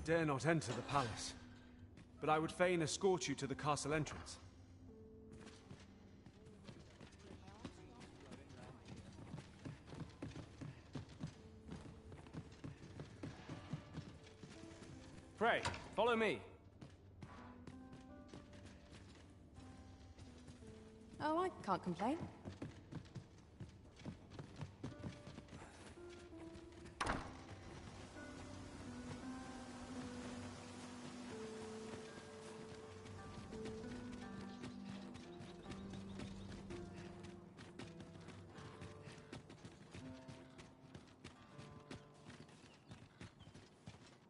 dare not enter the palace, but I would fain escort you to the castle entrance. Pray, follow me. Oh, I can't complain.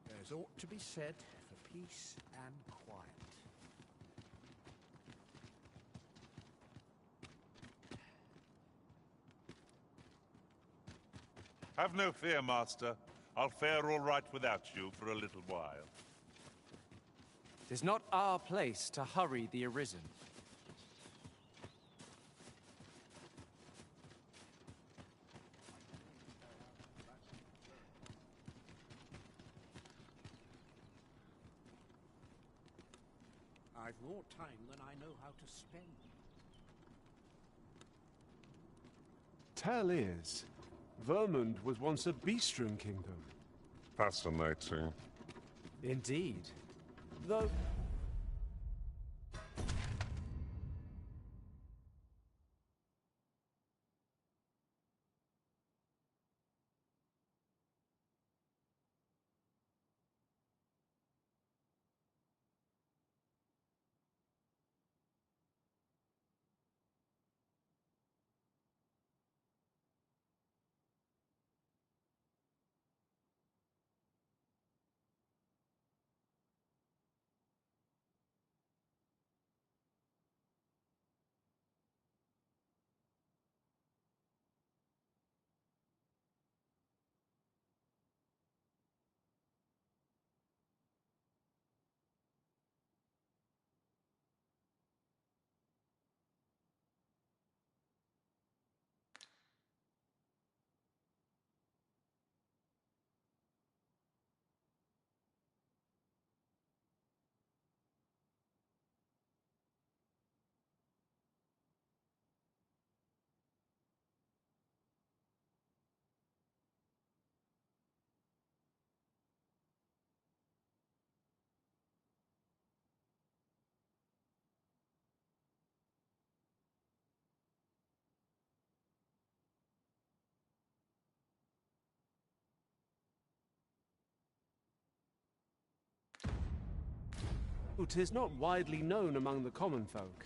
There's ought to be said for peace and quiet. Have no fear, Master. I'll fare all right without you for a little while. 'Tis not our place to hurry the Arisen. I've more time than I know how to spend. Tell is, Vermund was once a beastren kingdom. Fascinating. Indeed. Though... Tis not widely known among the common folk.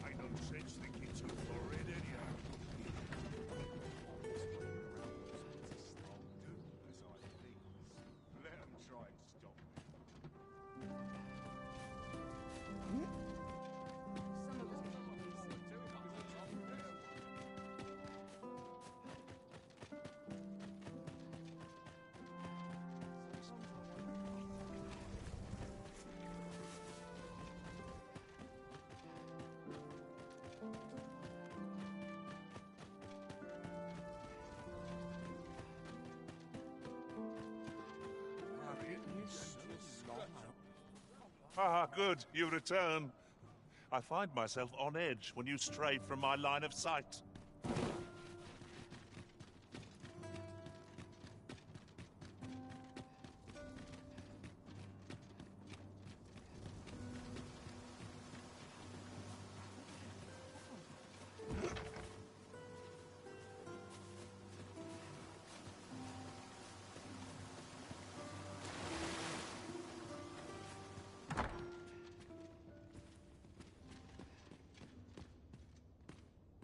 I don't sense thinking too florid anyhow. Let them try and stop me. Ah, good, you return. I find myself on edge when you stray from my line of sight.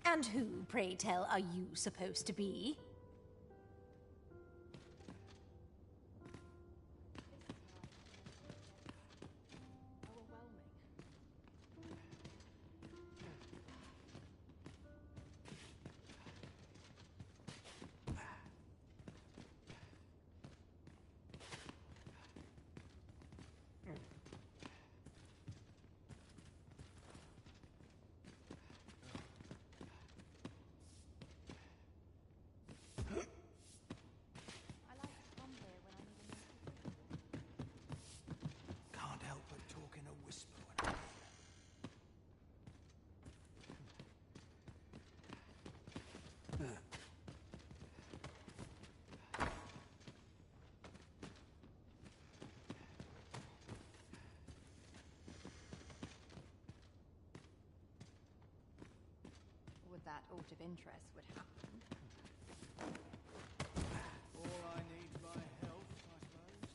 And who, pray tell, are you supposed to be? that aught of interest would happen. All I need my health, I suppose.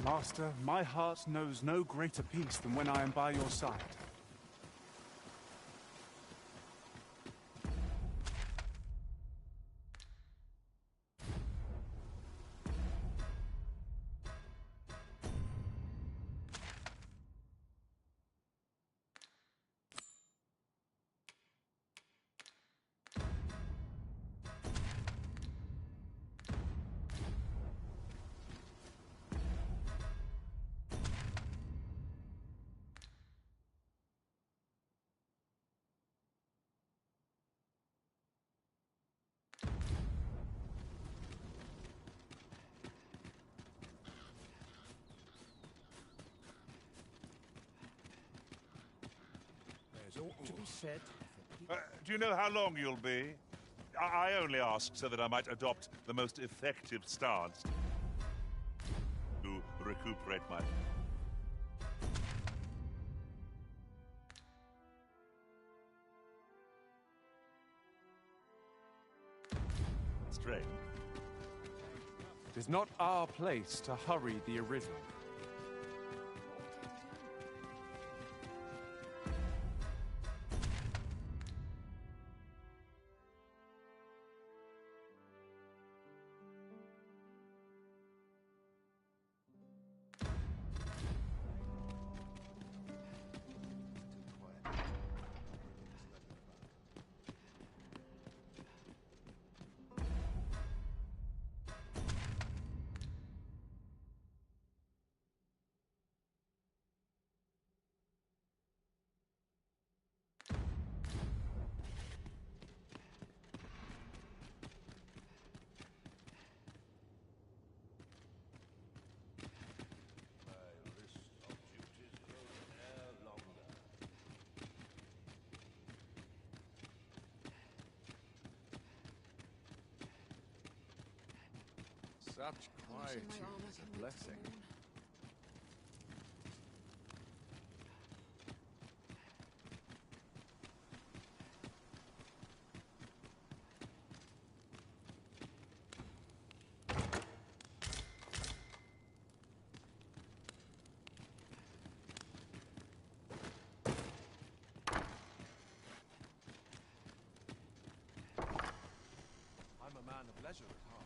Master, my heart knows no greater peace than when I am by your side. There's ought to be said. Do you know how long you'll be? I only asked so that I might adopt the most effective stance to recuperate my... strength. It is not our place to hurry the arisen. Such quietude is a blessing. I'm a man of leisure at heart.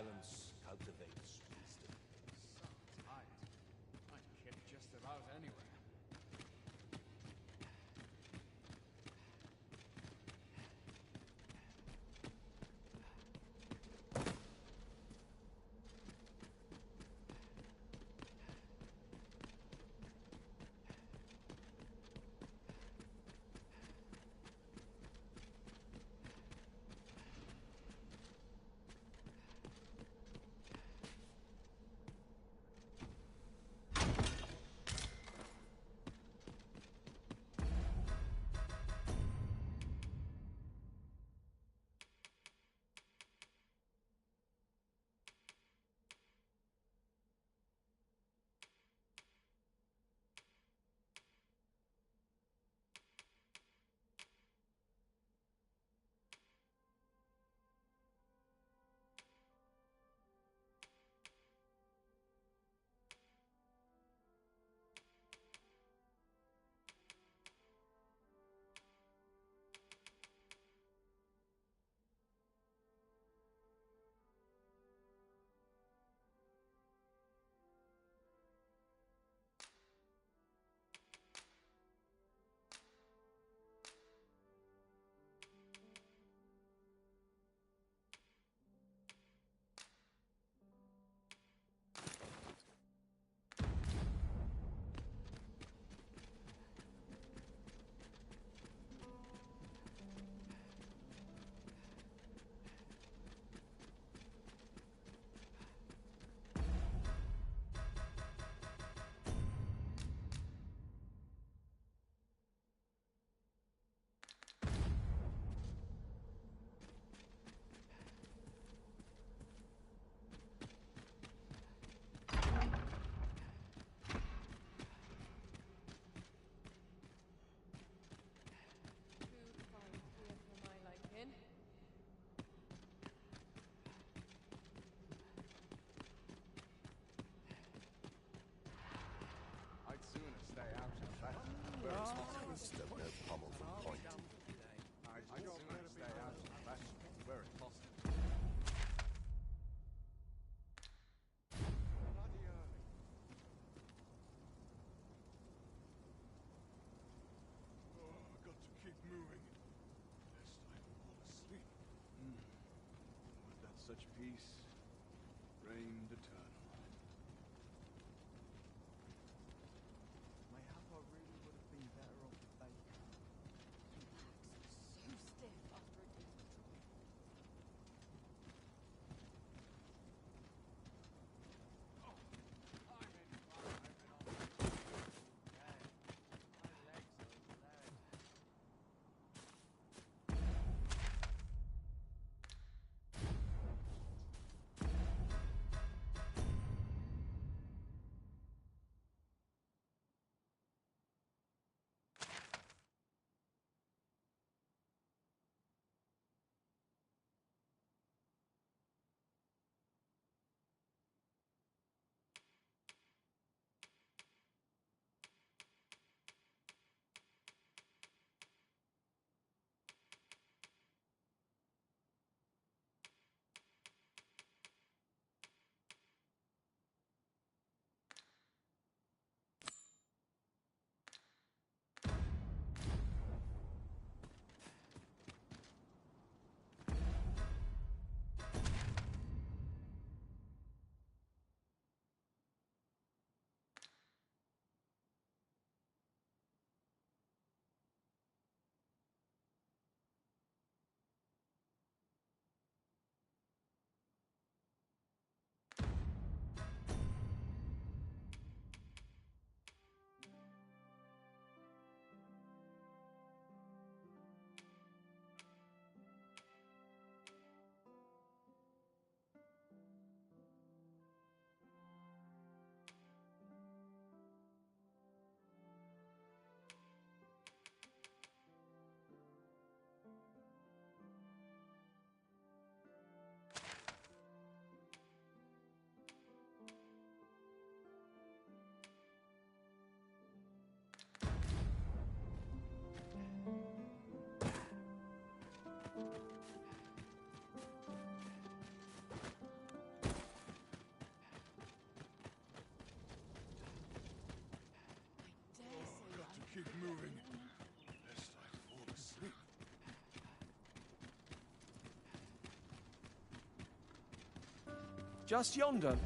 Silence cultivates wisdom. So tight. I'd kick just about anywhere. I'd sooner stay out of that. Very smart. Wisdom, no pommel from point. I'd sooner stay out of that. Where it possible. Bloody early. Oh, I've got to keep moving, lest I fall asleep. Would that such peace reigned eternal. Mayhap I really would have been better off with bacon. So stiff after a day. keep moving, lest I fall asleep. Just yonder.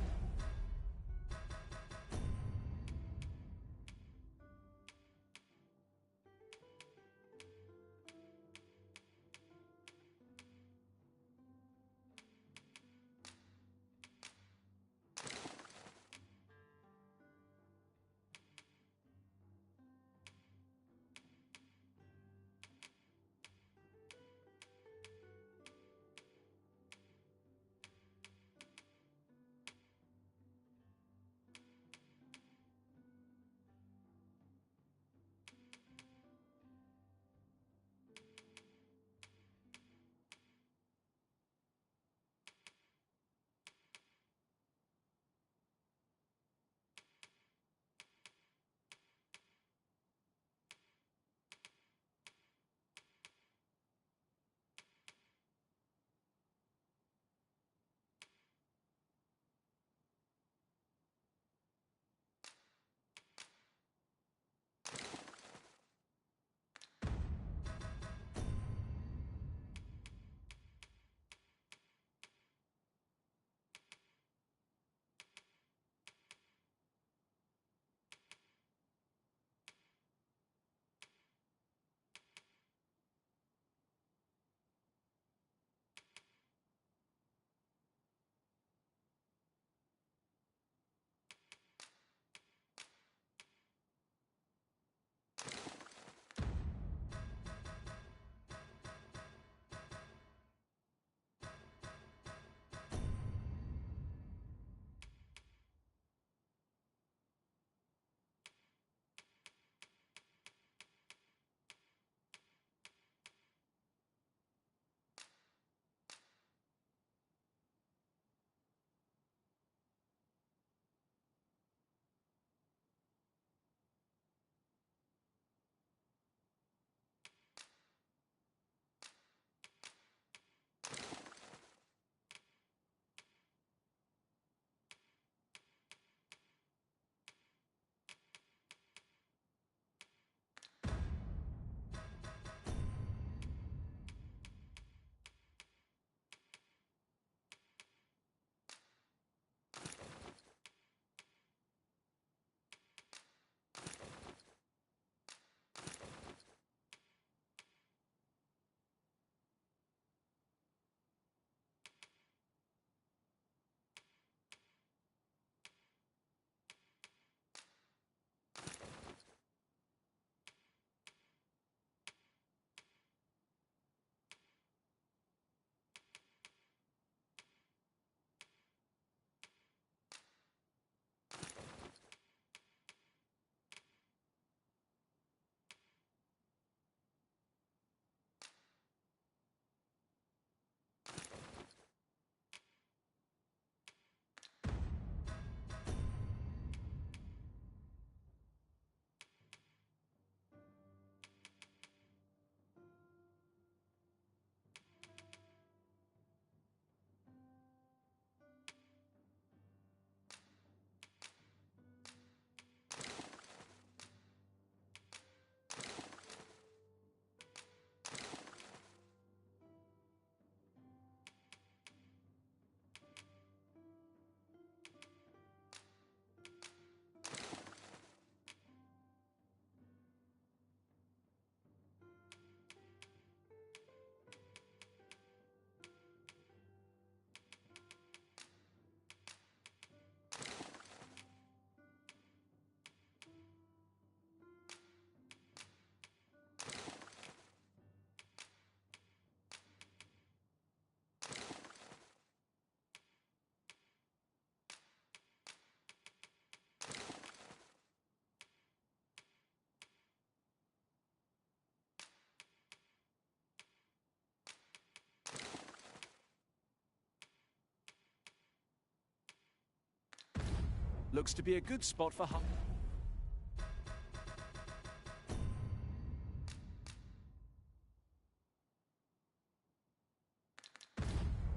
Looks to be a good spot for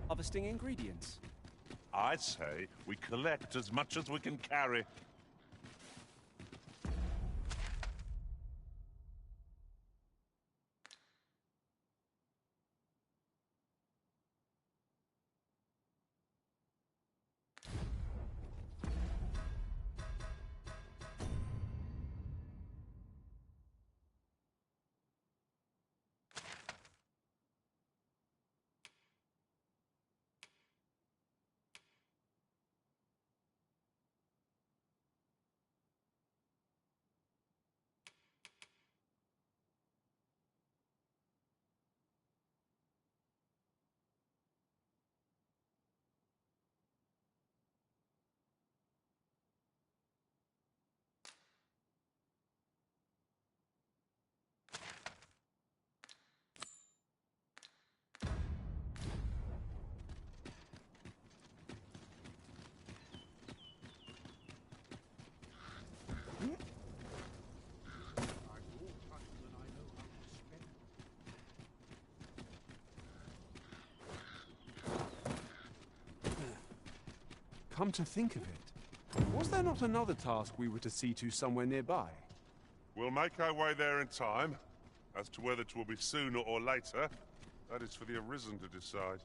harvesting ingredients. I'd say we collect as much as we can carry. Come to think of it, was there not another task we were to see to somewhere nearby? We'll make our way there in time. As to whether it will be sooner or later, that is for the Arisen to decide.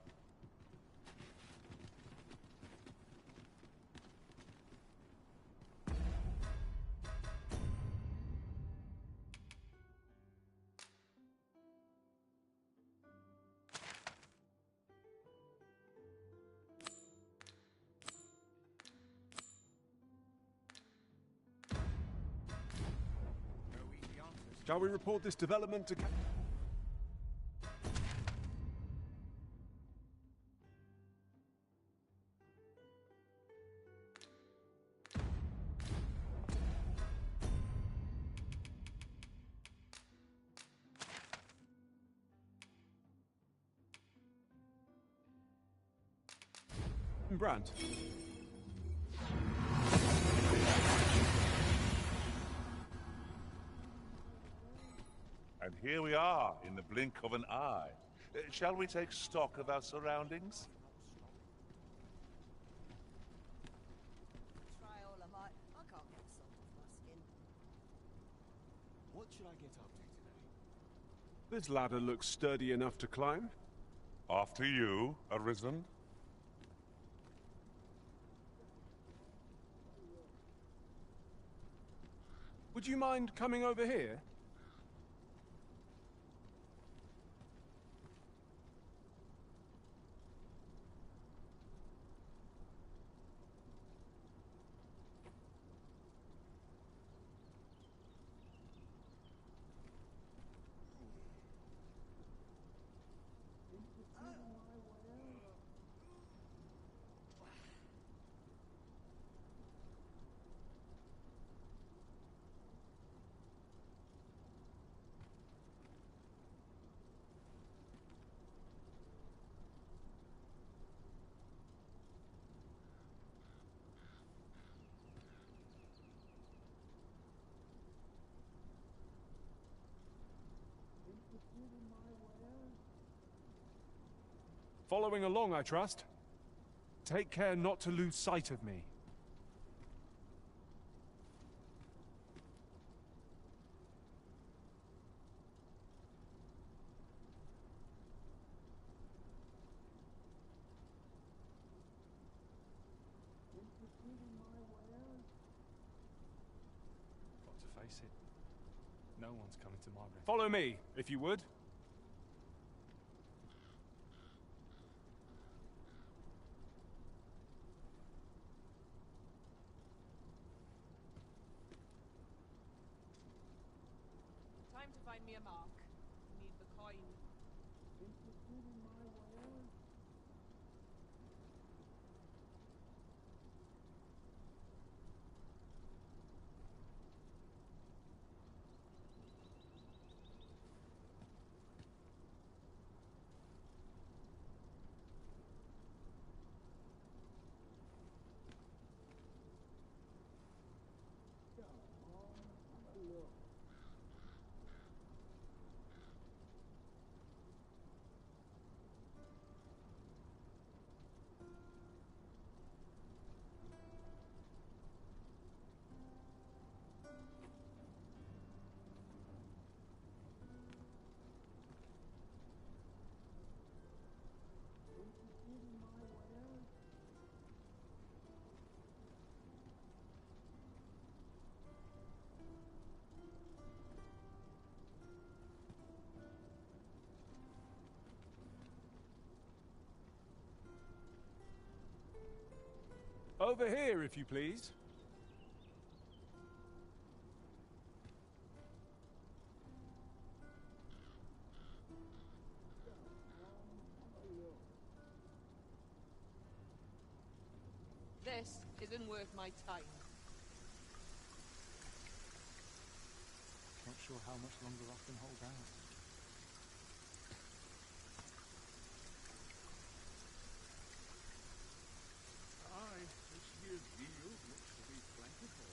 Shall we report this development to... Brandt. And here we are, in the blink of an eye. Shall we take stock of our surroundings? Try all I might. I can't get salt off my skin. What should I get up to today? This ladder looks sturdy enough to climb. After you, Arisen. Would you mind coming over here? Following along, I trust. Take care not to lose sight of me. Got to face it. No one's coming to my rescue. Follow me, if you would. Time to find me a mark. Need the coin. Over here, if you please. This isn't worth my time. Not sure how much longer I can hold out. Aye, this year's deal looks to be plentiful.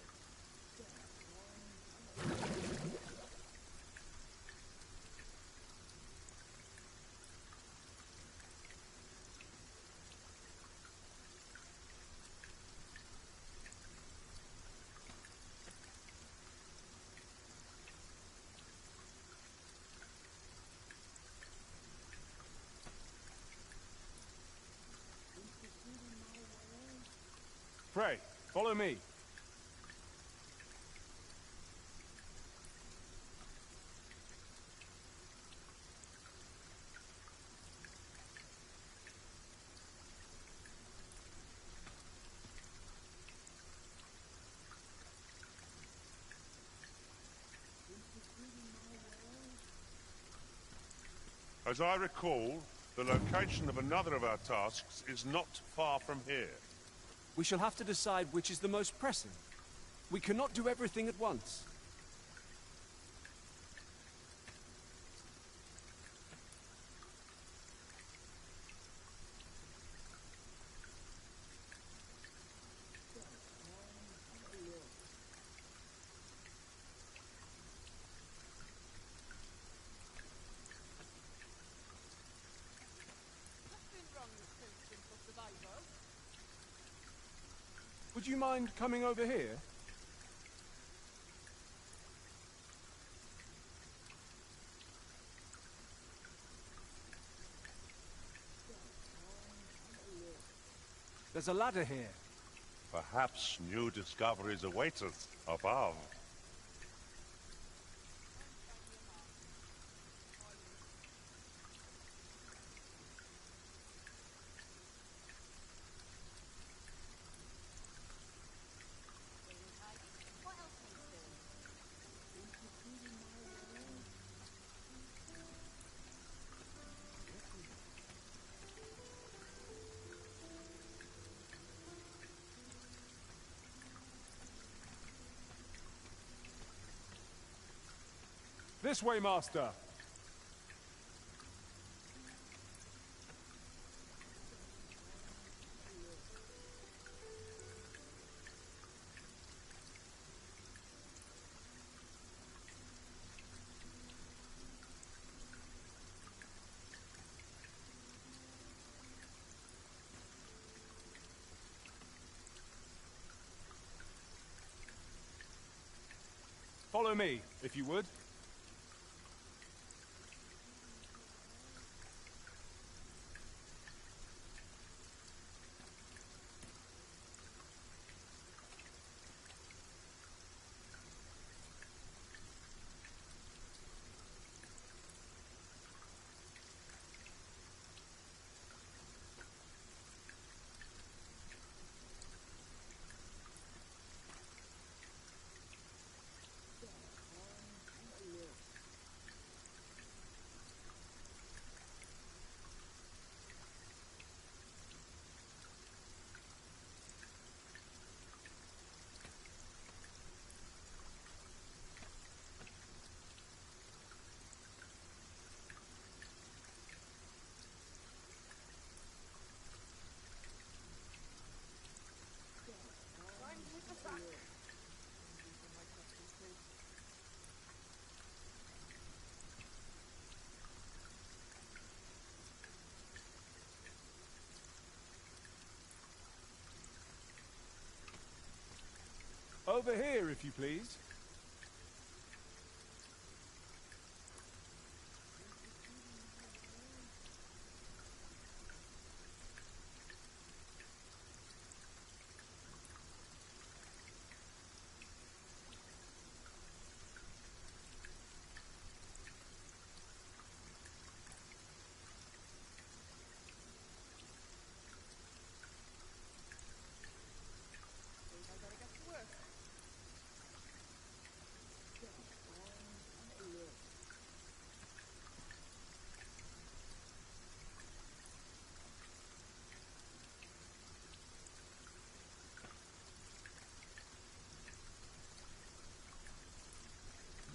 pray. Follow me. As I recall, the location of another of our tasks is not far from here. We shall have to decide which is the most pressing. We cannot do everything at once. Would you mind coming over here? There's a ladder here. Perhaps new discoveries await us above. This way, Master. Follow me, if you would. Over here, if you please.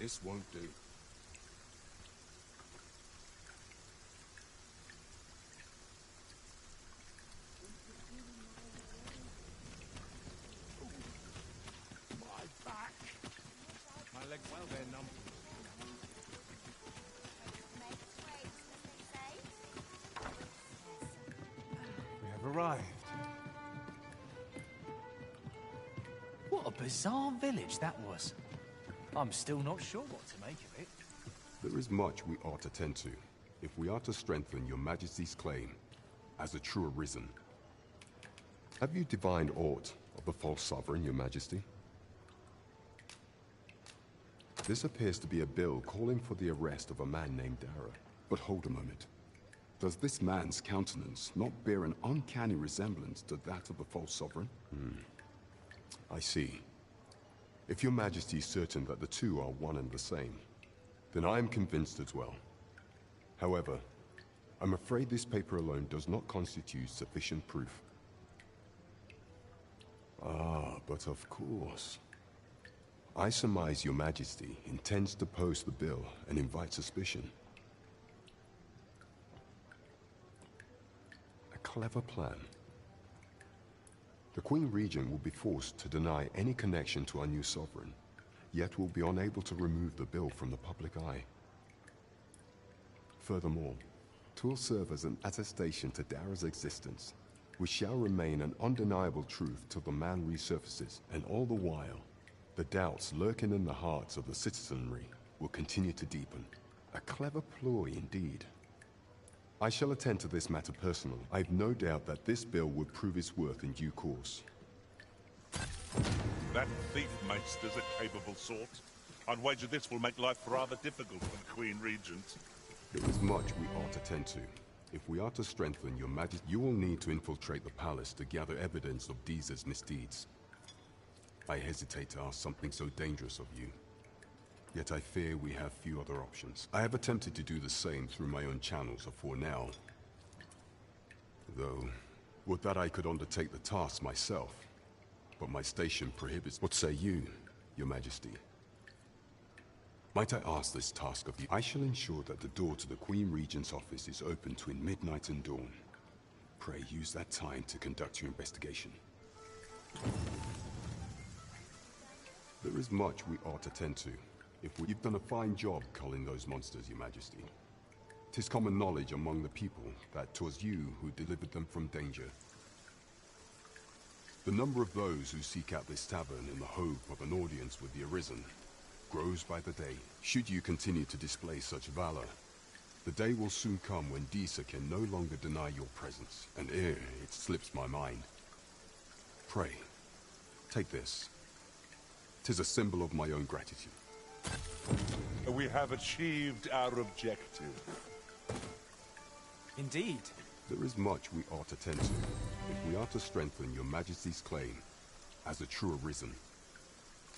This won't do. My back! My leg's well, they're numb. We have arrived. What a bizarre village that was. I'm still not sure what to make of it. There is much we ought to tend to, if we are to strengthen your Majesty's claim as a true Arisen. Have you divined aught of the false sovereign, Your Majesty? This appears to be a bill calling for the arrest of a man named Dara. But hold a moment. Does this man's countenance not bear an uncanny resemblance to that of the false sovereign? I see. If Your Majesty is certain that the two are one and the same, then I am convinced as well. However, I'm afraid this paper alone does not constitute sufficient proof. Ah, but of course. I surmise Your Majesty intends to post the bill and invite suspicion. A clever plan. The Queen Regent will be forced to deny any connection to our new sovereign, yet will be unable to remove the bill from the public eye. Furthermore, 'twill serve as an attestation to Dara's existence, which shall remain an undeniable truth till the man resurfaces, and all the while, the doubts lurking in the hearts of the citizenry will continue to deepen. A clever ploy indeed. I shall attend to this matter personally. I've no doubt that this bill will prove its worth in due course. That thief maester's a capable sort. I'd wager this will make life rather difficult for the Queen Regent. There is much we ought to tend to. If we are to strengthen Your Majesty, you will need to infiltrate the palace to gather evidence of Deez's misdeeds. I hesitate to ask something so dangerous of you. Yet I fear we have few other options. I have attempted to do the same through my own channels for now. Though, would that I could undertake the task myself. But my station prohibits. What say you, Your Majesty? Might I ask this task of you? I shall ensure that the door to the Queen Regent's office is open between midnight and dawn. Pray use that time to conduct your investigation. There is much we ought to tend to. You've done a fine job culling those monsters, Your Majesty. 'Tis common knowledge among the people that 'twas you who delivered them from danger. The number of those who seek out this tavern in the hope of an audience with the Arisen grows by the day. Should you continue to display such valor, the day will soon come when Deeza can no longer deny your presence, and ere it slips my mind. Pray, take this. 'Tis a symbol of my own gratitude. We have achieved our objective. Indeed. There is much we ought to tend to, if we are to strengthen Your Majesty's claim as a true Arisen.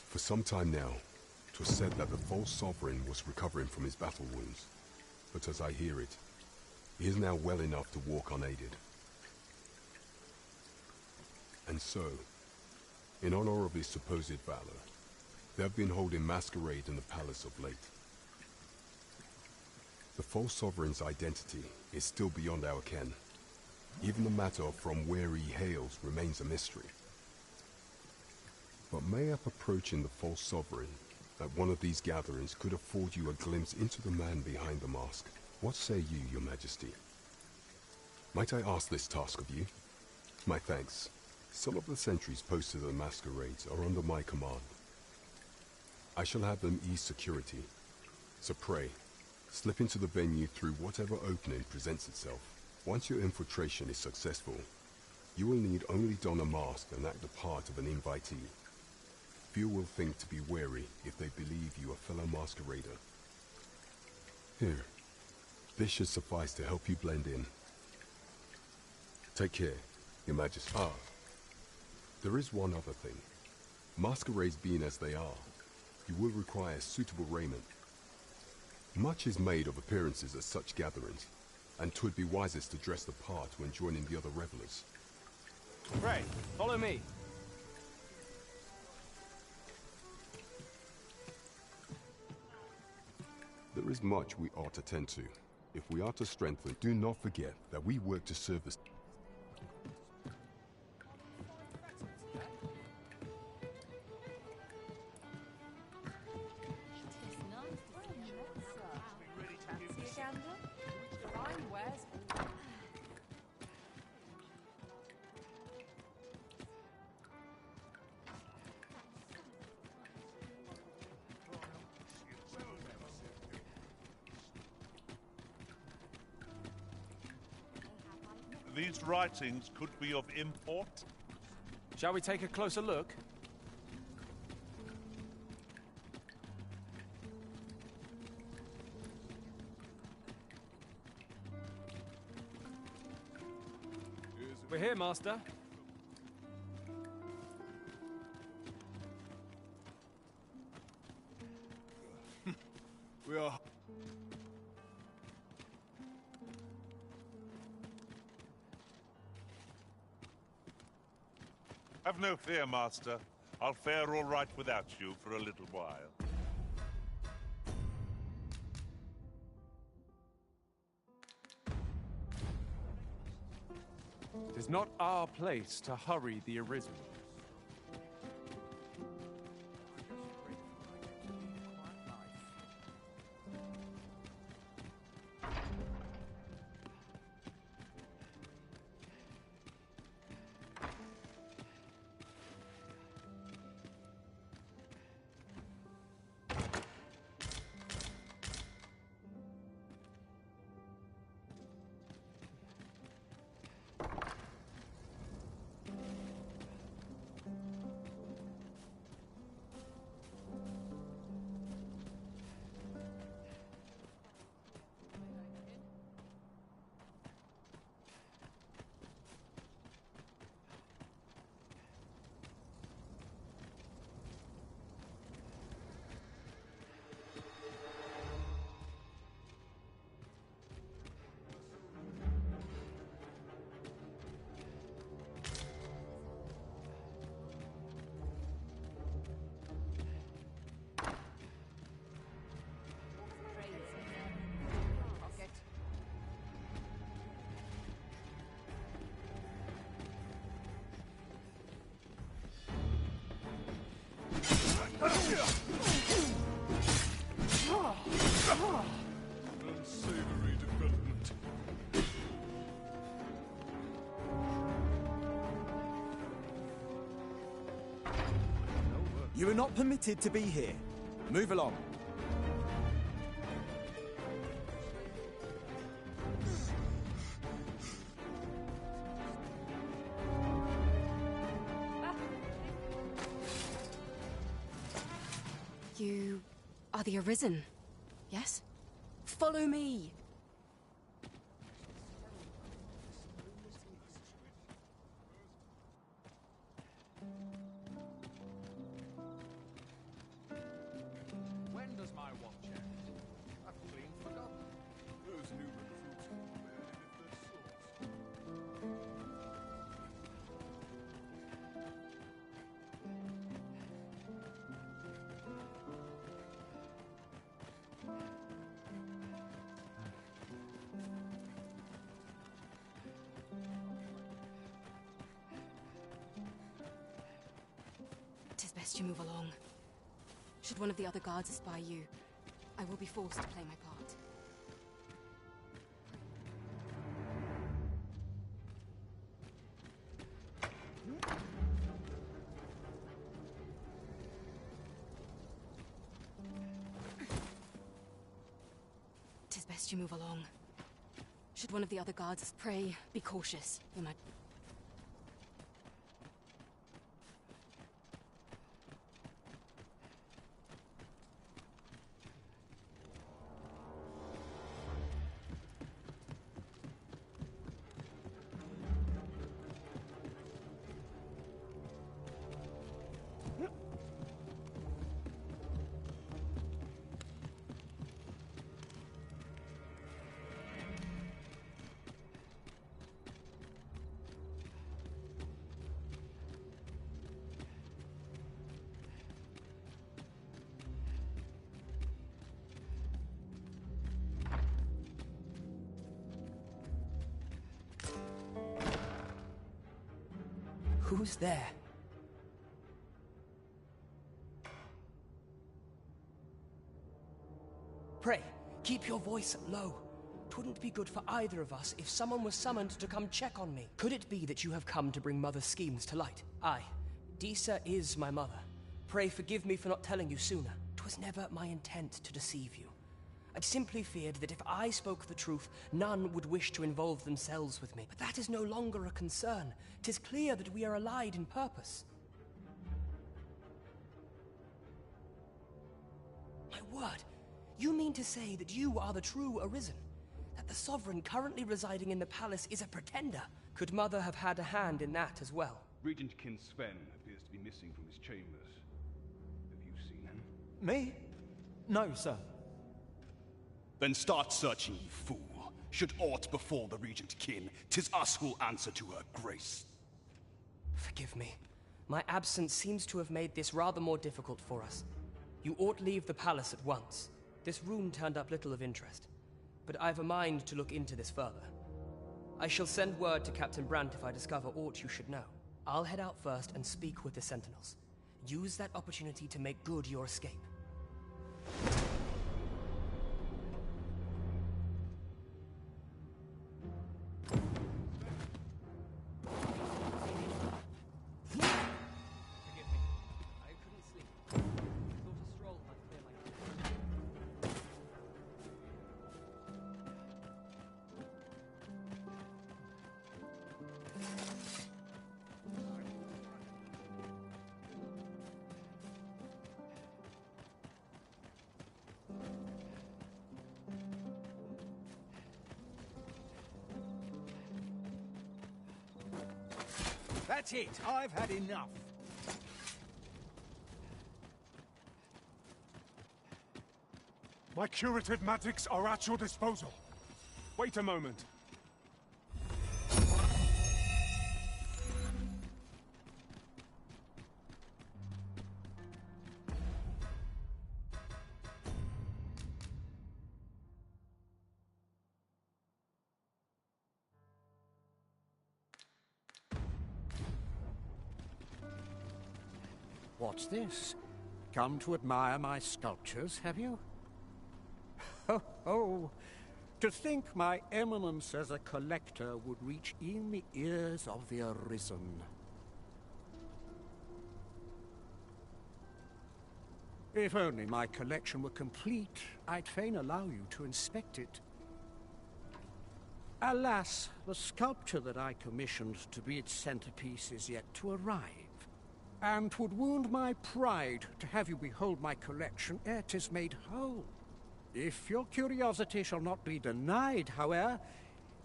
For some time now, 'twas said that the false sovereign was recovering from his battle wounds, but as I hear it, he is now well enough to walk unaided. And so, in honor of his supposed valor, they have been holding masquerade in the palace of late. The false sovereign's identity is still beyond our ken. Even the matter of from where he hails remains a mystery. But mayhap approaching the false sovereign at one of these gatherings could afford you a glimpse into the man behind the mask. What say you, Your Majesty? Might I ask this task of you? My thanks. Some of the sentries posted at the masquerades are under my command. I shall have them ease security. So pray, slip into the venue through whatever opening presents itself. Once your infiltration is successful, you will need only don a mask and act the part of an invitee. Few will think to be wary if they believe you a fellow masquerader. Here, this should suffice to help you blend in. Take care, Your Majesty. There is one other thing. Masquerades being as they are, you will require suitable raiment. Much is made of appearances at such gatherings, and 'twould be wisest to dress the part when joining the other revelers. Pray, follow me. There is much we ought to tend to. If we are to strengthen, do not forget that we work to serve the... These writings could be of import. Shall we take a closer look? We're here, Master. We are... Have no fear, Master. I'll fare all right without you for a little while. It is not our place to hurry the Arisen. Unsavory development. You are not permitted to be here. Move along. You are the Arisen, yes? Follow me! When does my watch end? I've clean forgotten. Those new recruits can barely lift their swords. Tis best you move along. Should one of the other guards espy you, I will be forced to play my part. Tis best you move along. Should one of the other guards pray, be cautious. We might... Who's there? Pray, keep your voice low. 'Twouldn't be good for either of us if someone was summoned to come check on me. Could it be that you have come to bring Mother's schemes to light? Aye, Disa is my mother. Pray forgive me for not telling you sooner. 'Twas never my intent to deceive you. I'd simply feared that if I spoke the truth, none would wish to involve themselves with me. But that is no longer a concern. 'Tis clear that we are allied in purpose. My word, you mean to say that you are the true Arisen? That the Sovereign currently residing in the palace is a pretender? Could Mother have had a hand in that as well? Regent Kin Sven appears to be missing from his chambers. Have you seen him? Me? No, sir. Then start searching, you fool. Should aught befall the Regent Kin, 'tis us who'll answer to her grace. Forgive me. My absence seems to have made this rather more difficult for us. You ought leave the palace at once. This room turned up little of interest, but I've a mind to look into this further. I shall send word to Captain Brandt if I discover aught you should know. I'll head out first and speak with the Sentinels. Use that opportunity to make good your escape. That's it. I've had enough. My curative magics are at your disposal. Wait a moment. What's this? Come to admire my sculptures, have you? Ho ho! To think my eminence as a collector would reach in the ears of the Arisen. If only my collection were complete, I'd fain allow you to inspect it. Alas, the sculpture that I commissioned to be its centerpiece is yet to arrive. And 'twould wound my pride to have you behold my collection ere 'tis made whole. If your curiosity shall not be denied, however,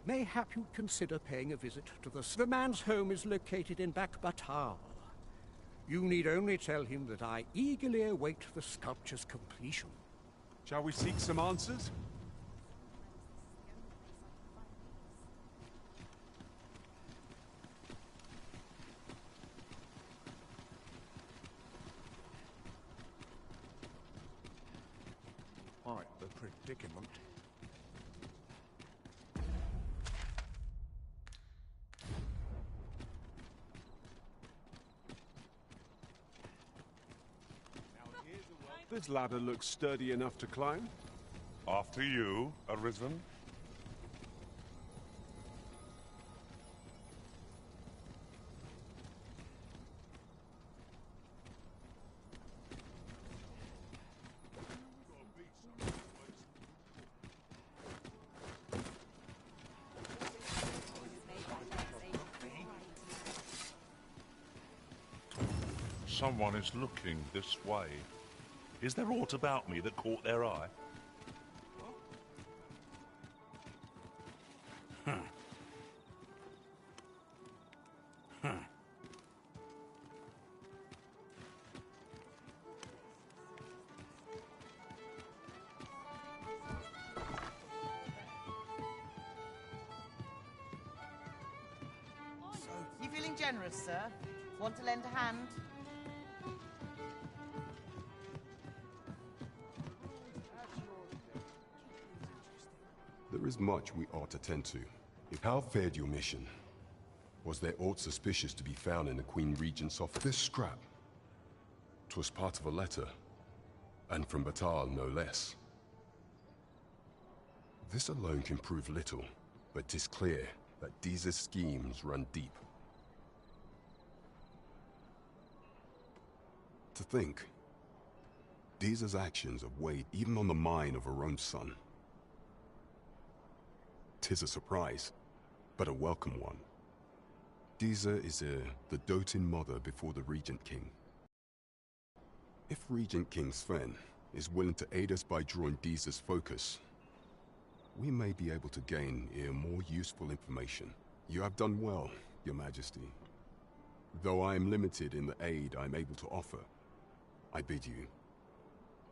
mayhap you'd consider paying a visit to the man's home is located in Batal. You need only tell him that I eagerly await the sculpture's completion. Shall we seek some answers? Quite the predicament. This ladder looks sturdy enough to climb. After you, Arisen. Someone is looking this way. Is there aught about me that caught their eye? You feeling generous, sir? Want to lend a hand? There is much we ought to tend to. How fared your mission? Was there aught suspicious to be found in the Queen Regent's office? This scrap. 'Twas part of a letter. And from Batal, no less. This alone can prove little, but 'tis clear that Deeza's schemes run deep. To think, Diza's actions have weighed even on the mind of her own son. 'Tis a surprise, but a welcome one. Diza is the doting mother before the Regent King. If Regent King Sven is willing to aid us by drawing Diza's focus, we may be able to gain more useful information. You have done well, Your Majesty. Though I am limited in the aid I'm able to offer, I bid you,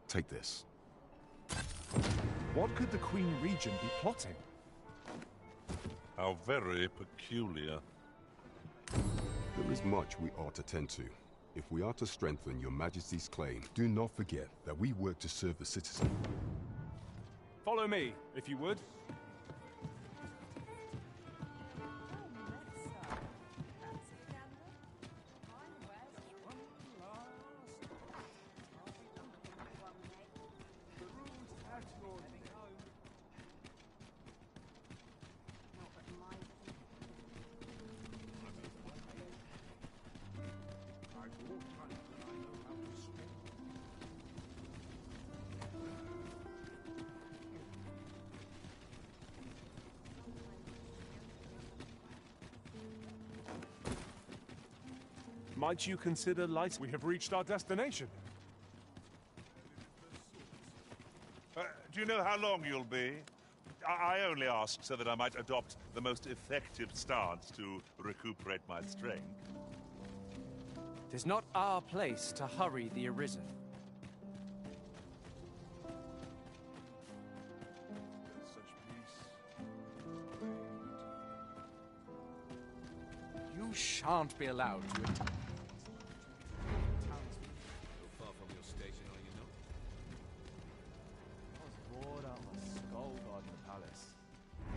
take this. What could the Queen Regent be plotting? How very peculiar. There is much we ought to tend to. If we are to strengthen Your Majesty's claim, do not forget that we work to serve the citizen. Follow me, if you would. Might you consider light? We have reached our destination. Do you know how long you'll be? I only ask so that I might adopt the most effective stance to recuperate my strength. 'Tis not our place to hurry the Arisen. You shan't be allowed to attack. So far from your station, are you not? I was bored out of my skull guarding the palace.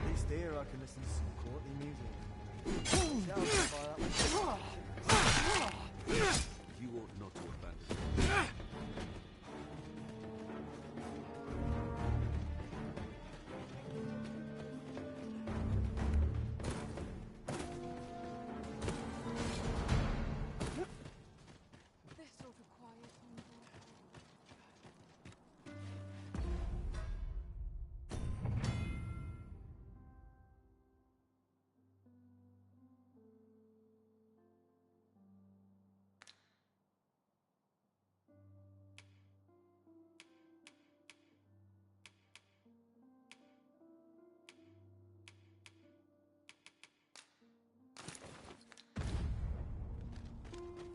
At least here I can listen to some courtly music. You ought not to abandon me.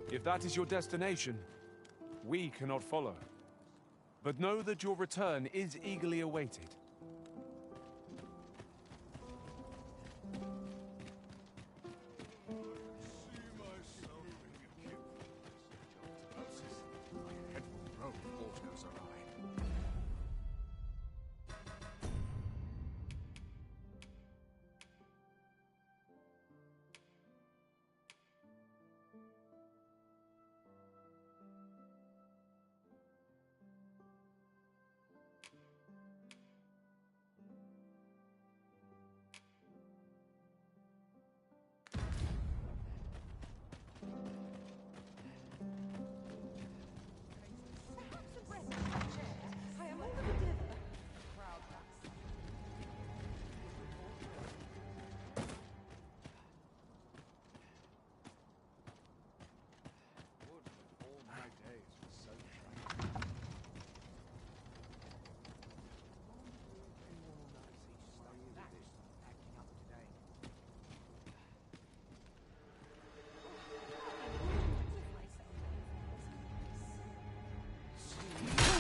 If that is your destination, we cannot follow. But know that your return is eagerly awaited.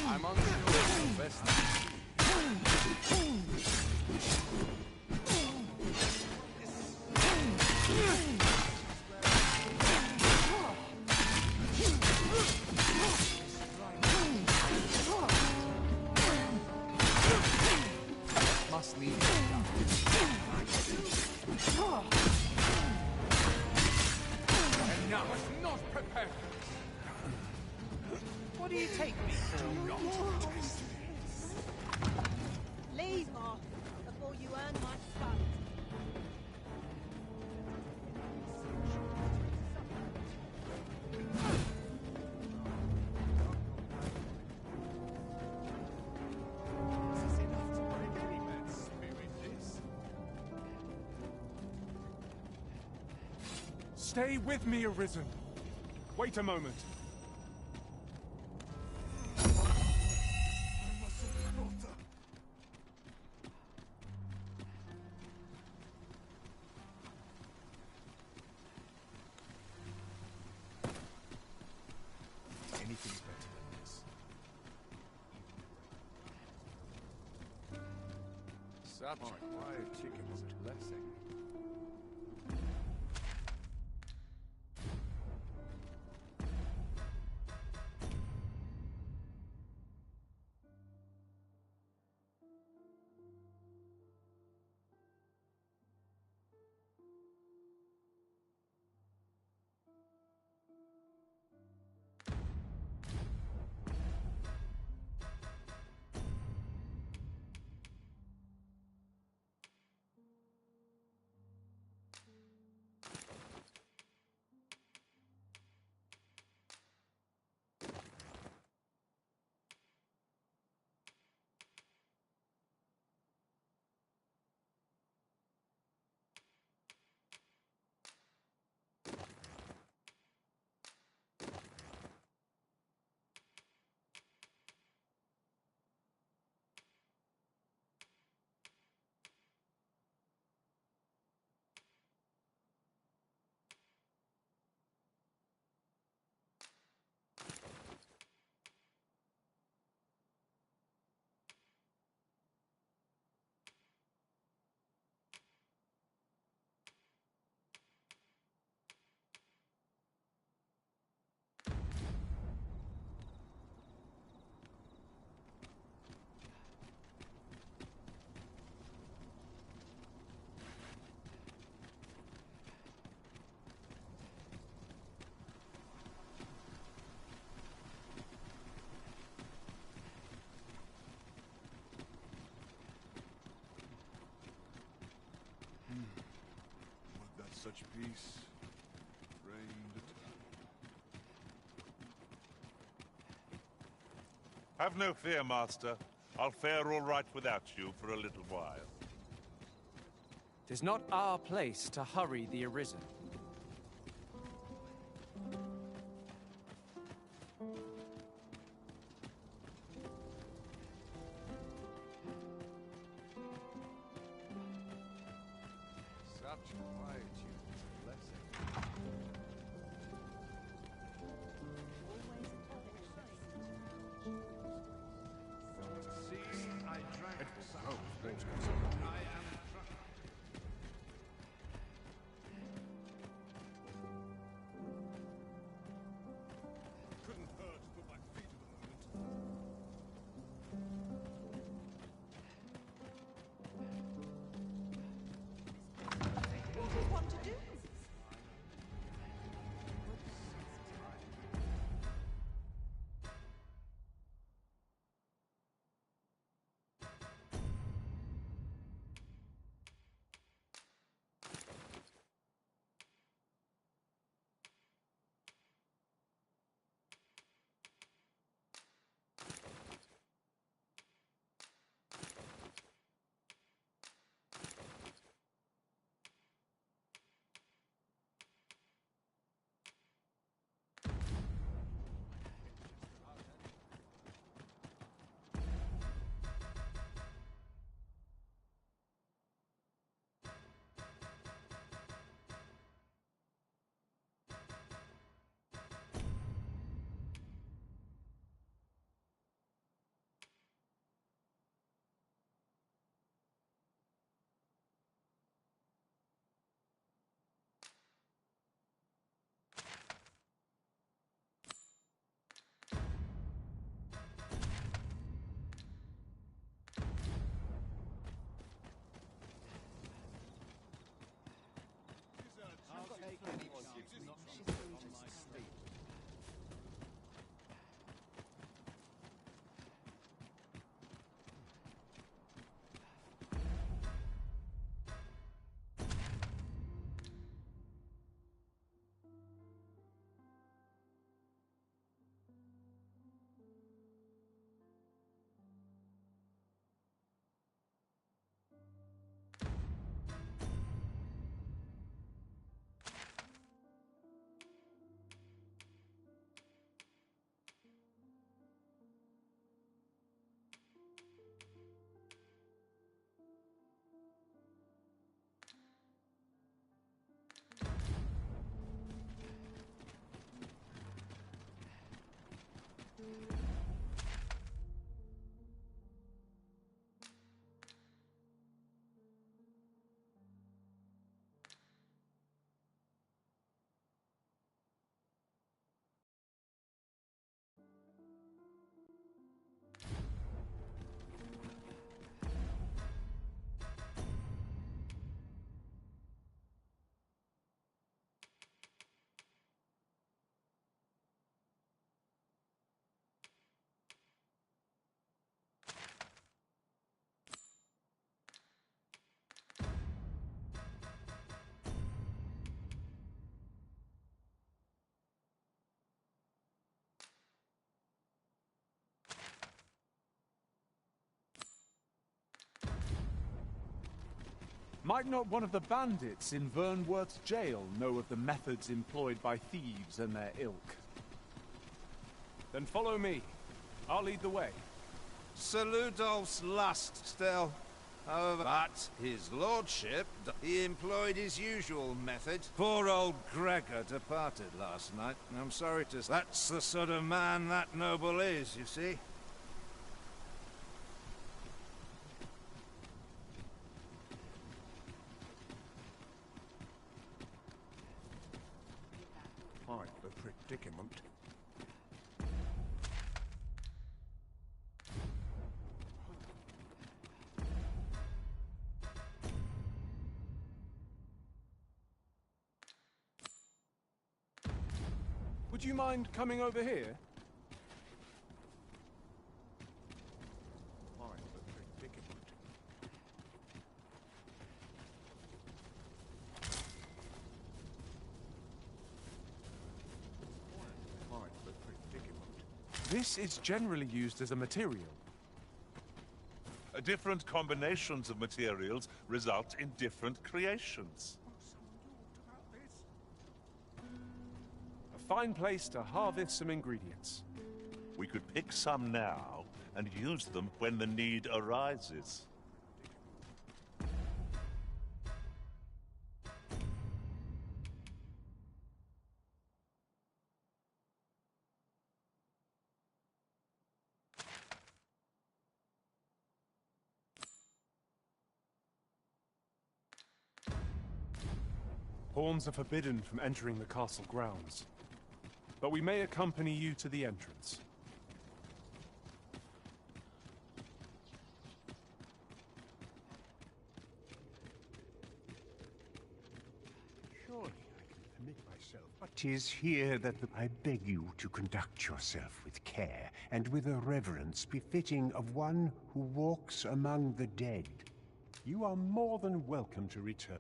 I'm on the best. Must leave. And now I'm not prepared. What do you take me for? Do not test me. Stay with me, Arisen. Wait a moment. Anything's better than this. Such a quiet chicken's a blessing. Would that such peace reigned eternal. Have no fear, Master. I'll fare all right without you for a little while. 'Tis not our place to hurry the Arisen. Such quietude is a blessing. See, I drank I am drunk. Couldn't hurt to put my feet to the moment. What is one to Might not one of the bandits in Vernworth's jail know of the methods employed by thieves and their ilk? Then follow me. I'll lead the way. Sir Ludolf's lust still. However, but his lordship, he employed his usual method. Poor old Gregor departed last night. I'm sorry to say. That's the sort of man that noble is, you see. Quite the predicament. Would you mind coming over here? Quite the predicament. Quite the predicament. This is generally used as a material. Different combinations of materials result in different creations. A fine place to harvest some ingredients. We could pick some now and use them when the need arises. Pawns are forbidden from entering the castle grounds, but we may accompany you to the entrance. Surely I can permit myself, but 'tis here that I beg you to conduct yourself with care and with a reverence befitting of one who walks among the dead. You are more than welcome to return.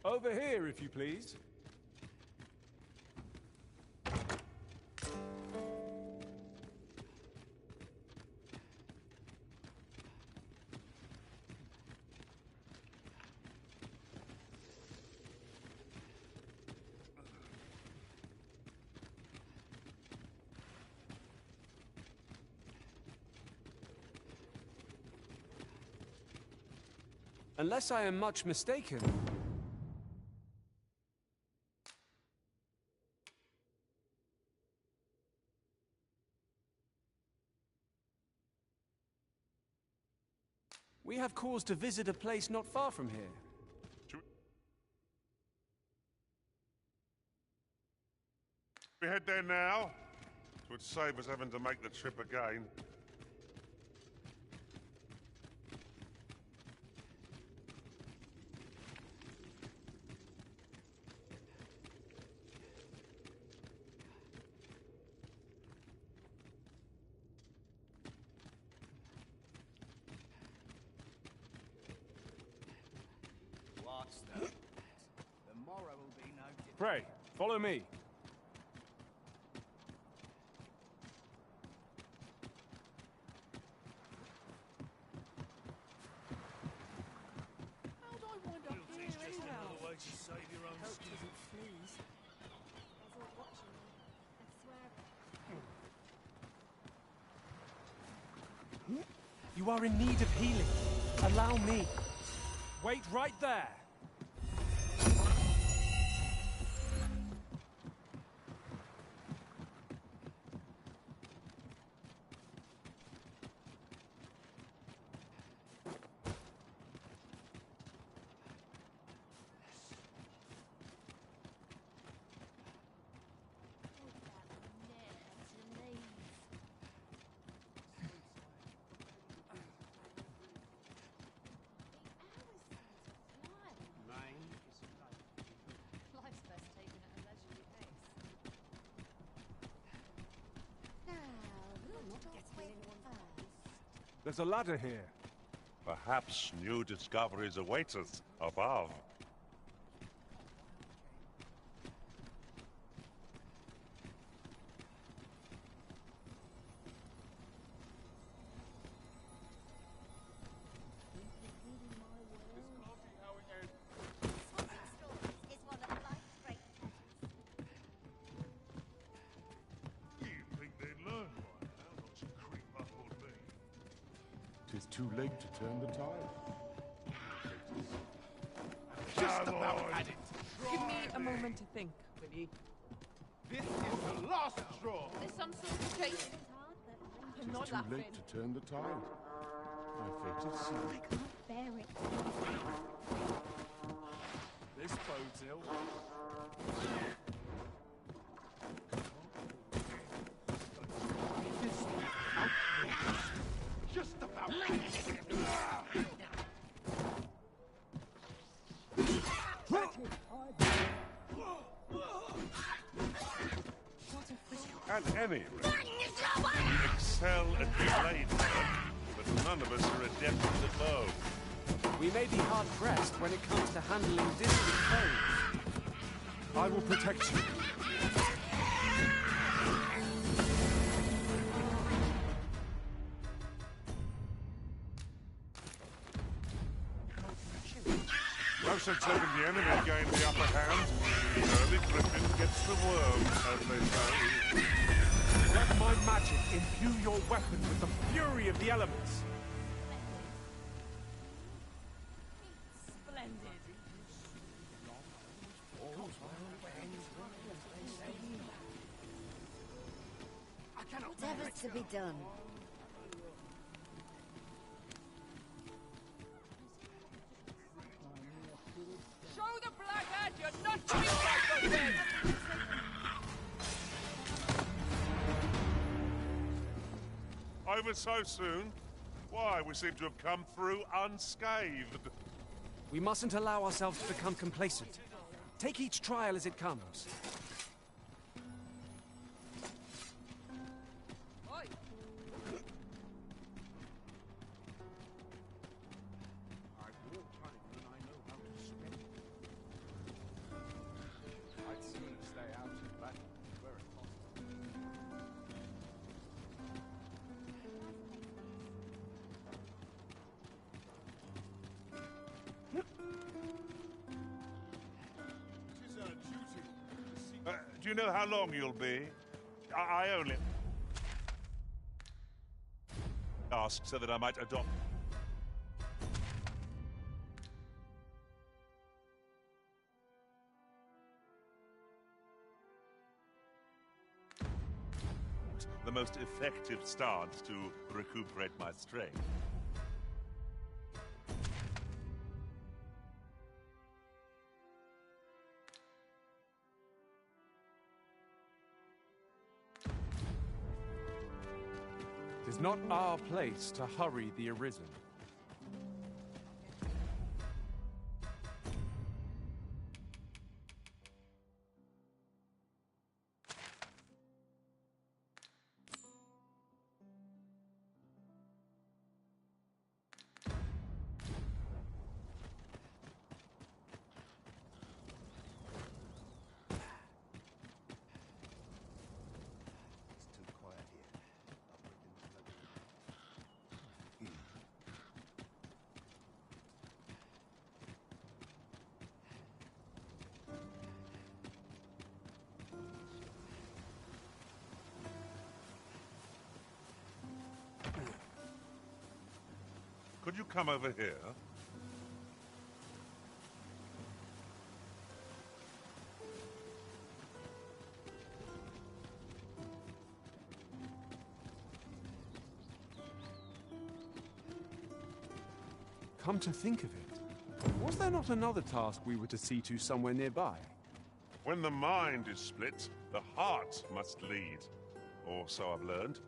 Over here, if you please. Unless I am much mistaken, we have cause to visit a place not far from here. We head there now? It would save us having to make the trip again. What's that? The morrow will be no different. Pray, follow me. How'd I wind up here anyhow? Another way to save your own Hope skin. doesn't freeze. There's all watching me. I swear. You are in need of healing. Allow me. Wait right there. There's a ladder here. Perhaps new discoveries await us above. Tis too late to turn the tide. Just about had it. Give me a moment to think, will you? This is the last straw. There's some sort of case. I'm Tis not too laughing. late to turn the tide. My fate is sealed. I can't bear it. This bodes ill. Just about. At any rate, we excel at blade work, but none of us are adept at the bow. We may be hard-pressed when it comes to handling distant foes. I will protect you. No sense letting the enemy gain the upper hand. Early Griffin gets the worm, as they say. Let my magic imbue your weapon with the fury of the elements. Splendid. Whatever's to be done. Show the blackguard you're not doing right, David! Over so soon? Why, we seem to have come through unscathed. We mustn't allow ourselves to become complacent. Take each trial as it comes. Oi! I'd sooner stay out of battle where it possible. It is our duty to seek. Do you know how long you'll be? I only asked so that I might adopt. The most effective stance to recuperate my strength. It is not our place to hurry the Arisen. It's too quiet here. I'll bring them to Could you come over here? Come to think of it, was there not another task we were to see to somewhere nearby? When the mind is split, the heart must lead. Or so I've learned.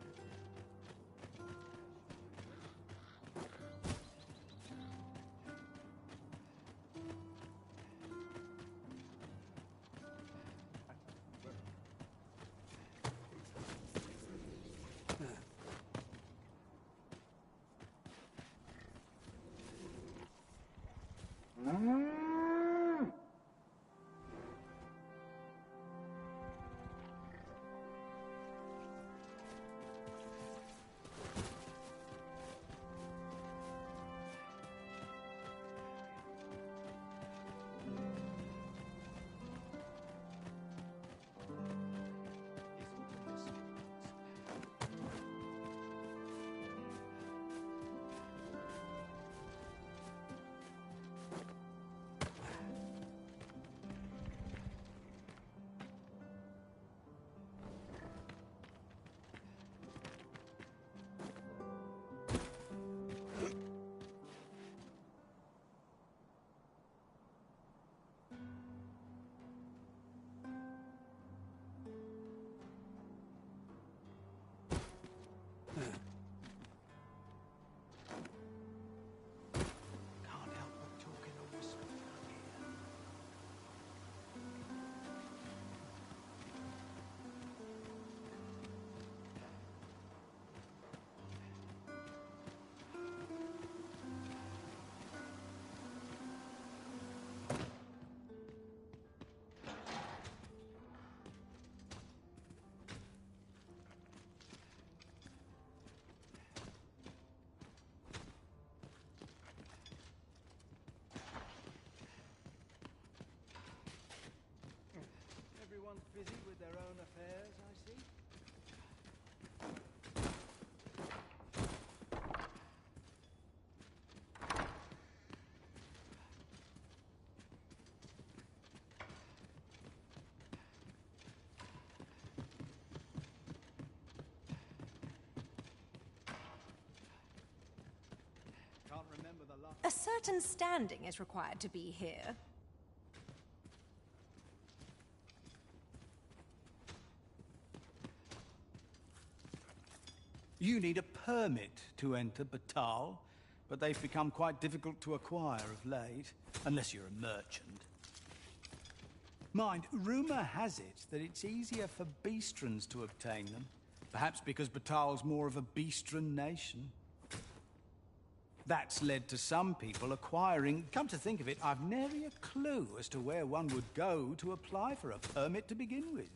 Everyone's busy with their own affairs, I see. Can't remember the last... A certain standing is required to be here. You need a permit to enter Batal, but they've become quite difficult to acquire of late, unless you're a merchant. Mind, rumor has it that it's easier for Beastrons to obtain them, perhaps because Batal's more of a Beastron nation. That's led to some people acquiring... Come to think of it, I've nary a clue as to where one would go to apply for a permit to begin with.